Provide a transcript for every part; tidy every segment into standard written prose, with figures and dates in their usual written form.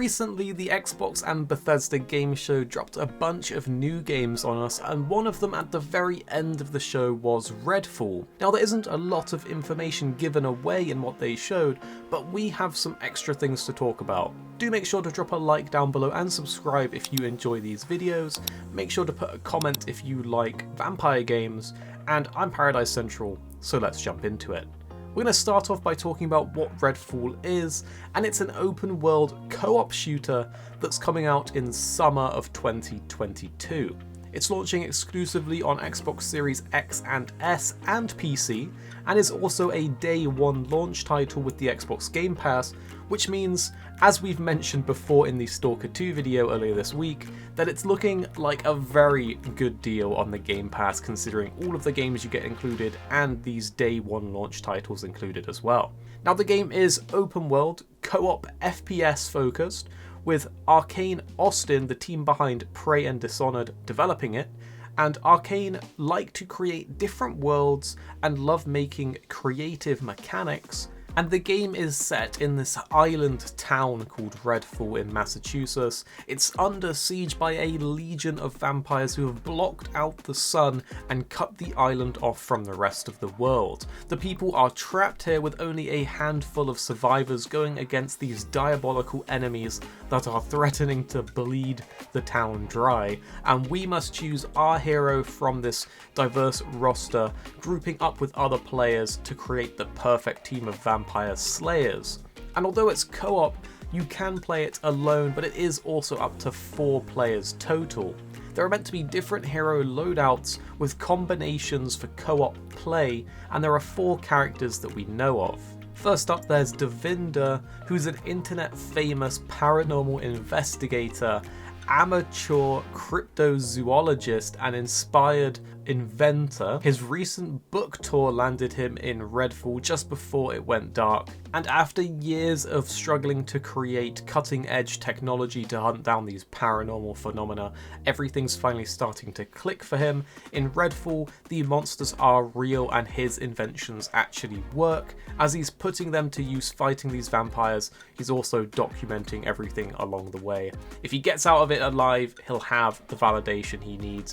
Recently, the Xbox and Bethesda Game Show dropped a bunch of new games on us, and one of them at the very end of the show was Redfall. Now, there isn't a lot of information given away in what they showed, but we have some extra things to talk about. Do make sure to drop a like down below and subscribe if you enjoy these videos. Make sure to put a comment if you like vampire games, and I'm Paradise Central, so let's jump into it. We're going to start off by talking about what Redfall is, and it's an open world co-op shooter that's coming out in summer of 2022. It's launching exclusively on Xbox Series X and S and PC, and is also a day one launch title with the Xbox Game Pass, which means, as we've mentioned before in the Stalker 2 video earlier this week, that it's looking like a very good deal on the Game Pass considering all of the games you get included and these day one launch titles included as well. Now, the game is open world, co-op FPS focused, with Arcane Austin, the team behind Prey and Dishonored, developing it, and Arcane like to create different worlds and love making creative mechanics. And the game is set in this island town called Redfall in Massachusetts. It's under siege by a legion of vampires who have blocked out the sun and cut the island off from the rest of the world. The people are trapped here with only a handful of survivors going against these diabolical enemies that are threatening to bleed the town dry. And we must choose our hero from this diverse roster, grouping up with other players to create the perfect team of vampire slayers. And although it's co-op, you can play it alone, but it is also up to 4 players total. There are meant to be different hero loadouts with combinations for co-op play, and there are 4 characters that we know of. First up, there's Devinder, who's an internet famous paranormal investigator, amateur cryptozoologist and inspired inventor. His recent book tour landed him in Redfall just before it went dark, and after years of struggling to create cutting-edge technology to hunt down these paranormal phenomena, everything's finally starting to click for him. In Redfall, the monsters are real and his inventions actually work. As he's putting them to use fighting these vampires, he's also documenting everything along the way. If he gets out of it alive, he'll have the validation he needs.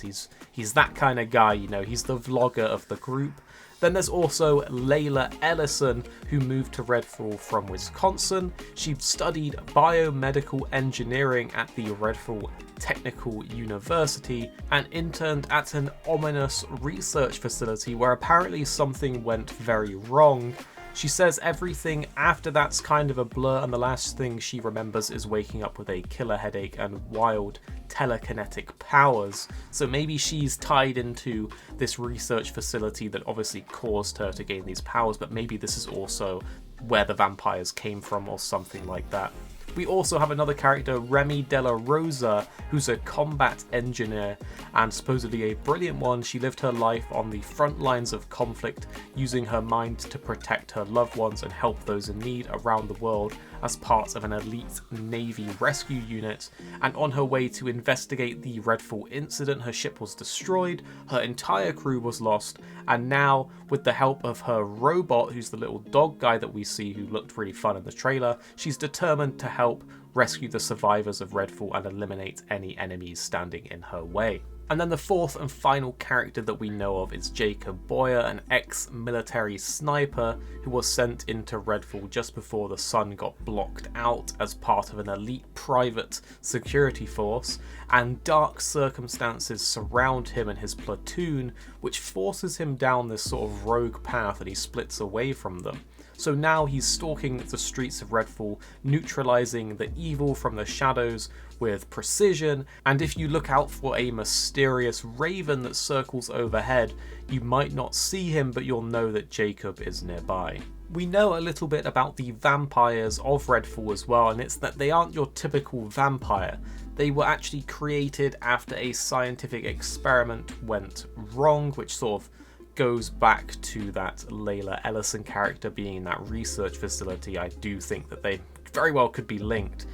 He's that kind of guy, you know, he's the vlogger of the group. Then there's also Layla Ellison, who moved to Redfall from Wisconsin. She studied biomedical engineering at the Redfall Technical University and interned at an ominous research facility where apparently something went very wrong. She says everything after that's kind of a blur, and the last thing she remembers is waking up with a killer headache and wild telekinetic powers. So maybe she's tied into this research facility that obviously caused her to gain these powers, but maybe this is also where the vampires came from or something like that. We also have another character, Remy Della Rosa, who's a combat engineer and supposedly a brilliant one. She lived her life on the front lines of conflict, using her mind to protect her loved ones and help those in need around the world as part of an elite Navy rescue unit. And on her way to investigate the Redfall incident, her ship was destroyed, her entire crew was lost, and now, with the help of her robot, who's the little dog guy that we see who looked really fun in the trailer, she's determined to help rescue the survivors of Redfall and eliminate any enemies standing in her way. And then the fourth and final character that we know of is Jacob Boyer, an ex-military sniper who was sent into Redfall just before the sun got blocked out as part of an elite private security force, and dark circumstances surround him and his platoon, which forces him down this sort of rogue path and he splits away from them. So now he's stalking the streets of Redfall, neutralizing the evil from the shadows with precision, and if you look out for a mysterious raven that circles overhead, you might not see him, but you'll know that Jacob is nearby. We know a little bit about the vampires of Redfall as well, and it's that they aren't your typical vampire. They were actually created after a scientific experiment went wrong, which sort of goes back to that Layla Ellison character being in that research facility. I do think that they very well could be linked.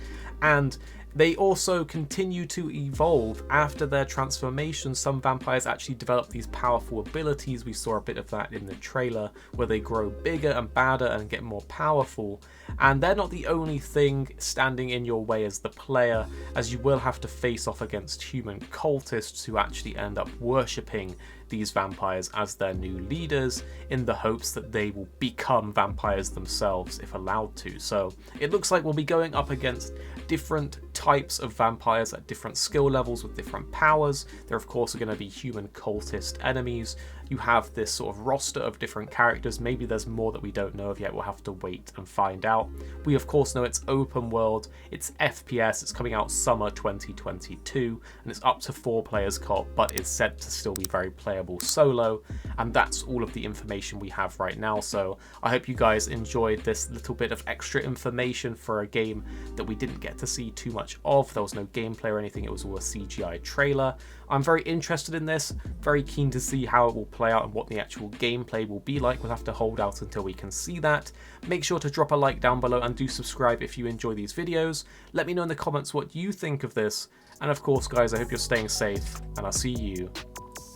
And They also continue to evolve after their transformation. Some vampires actually develop these powerful abilities. We saw a bit of that in the trailer, where they grow bigger and badder and get more powerful. And they're not the only thing standing in your way as the player, as you will have to face off against human cultists who actually end up worshipping these vampires as their new leaders, in the hopes that they will become vampires themselves if allowed to. So it looks like we'll be going up against different types of vampires at different skill levels with different powers. There of course are going to be human cultist enemies. You have this sort of roster of different characters. Maybe there's more that we don't know of yet. We'll have to wait and find out. We of course know it's open world, it's FPS, it's coming out summer 2022, and it's up to 4 players co-op, but it's said to still be very playable solo. And that's all of the information we have right now. So I hope you guys enjoyed this little bit of extra information for a game that we didn't get to see too much of. There was no gameplay or anything, it was all a CGI trailer. I'm very interested in this, very keen to see how it will play out and what the actual gameplay will be like. We'll have to hold out until we can see that. Make sure to drop a like down below and do subscribe if you enjoy these videos. Let me know in the comments what you think of this. And of course guys, I hope you're staying safe, and I'll see you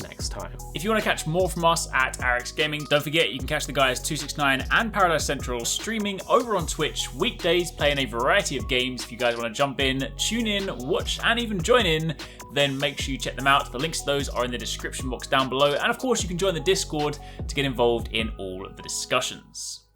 next time. If you want to catch more from us at REDFALL Gaming, don't forget you can catch the guys TwoSixNine and Paradise Central streaming over on Twitch weekdays, playing a variety of games. If you guys want to jump in, tune in, watch, and even join in, then make sure you check them out. The links to those are in the description box down below, and of course you can join the Discord to get involved in all of the discussions.